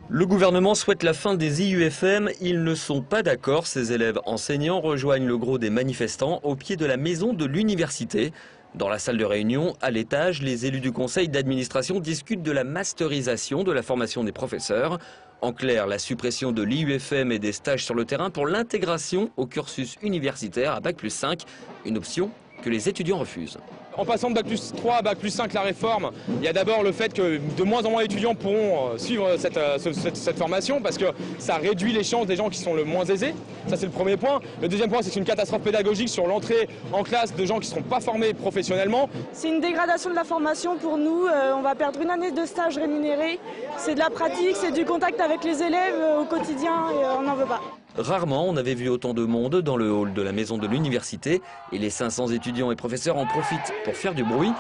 Le gouvernement souhaite la fin des IUFM. Ils ne sont pas d'accord. Ces élèves enseignants rejoignent le gros des manifestants au pied de la maison de l'université. Dans la salle de réunion, à l'étage, les élus du conseil d'administration discutent de la masterisation de la formation des professeurs. En clair, la suppression de l'IUFM et des stages sur le terrain pour l'intégration au cursus universitaire à Bac+5, une option que les étudiants refusent. En passant de Bac+3 à Bac+5, la réforme, il y a d'abord le fait que de moins en moins d'étudiants pourront suivre cette formation parce que ça réduit les chances des gens qui sont le moins aisés. Ça, c'est le premier point. Le deuxième point, c'est une catastrophe pédagogique sur l'entrée en classe de gens qui ne seront pas formés professionnellement. C'est une dégradation de la formation pour nous. On va perdre une année de stage rémunéré. C'est de la pratique, c'est du contact avec les élèves au quotidien et on n'en veut pas. Rarement on avait vu autant de monde dans le hall de la maison de l'université et les 500 étudiants et professeurs en profitent pour faire du bruit.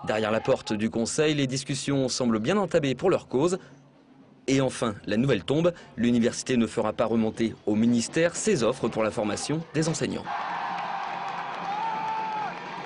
Derrière la porte du conseil, les discussions semblent bien entamées pour leur cause. Et enfin, la nouvelle tombe, l'université ne fera pas remonter au ministère ses offres pour la formation des enseignants.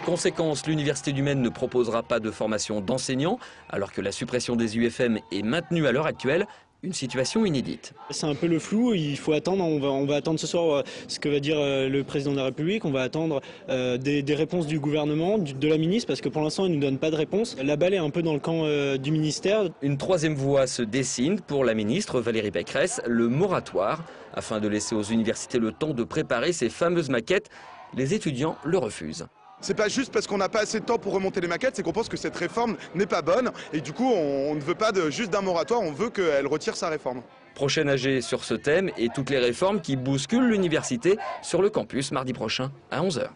Conséquence, l'université du Maine ne proposera pas de formation d'enseignants, alors que la suppression des UFM est maintenue à l'heure actuelle. Une situation inédite. C'est un peu le flou, il faut attendre, on va attendre ce soir ce que va dire le président de la République, on va attendre des réponses du gouvernement, de la ministre, parce que pour l'instant il ne nous donne pas de réponse. La balle est un peu dans le camp du ministère. Une troisième voie se dessine pour la ministre Valérie Pécresse, le moratoire. Afin de laisser aux universités le temps de préparer ces fameuses maquettes, les étudiants le refusent. C'est pas juste parce qu'on n'a pas assez de temps pour remonter les maquettes, c'est qu'on pense que cette réforme n'est pas bonne et du coup on ne veut pas juste d'un moratoire, on veut qu'elle retire sa réforme. Prochaine AG sur ce thème et toutes les réformes qui bousculent l'université sur le campus mardi prochain à 11 h.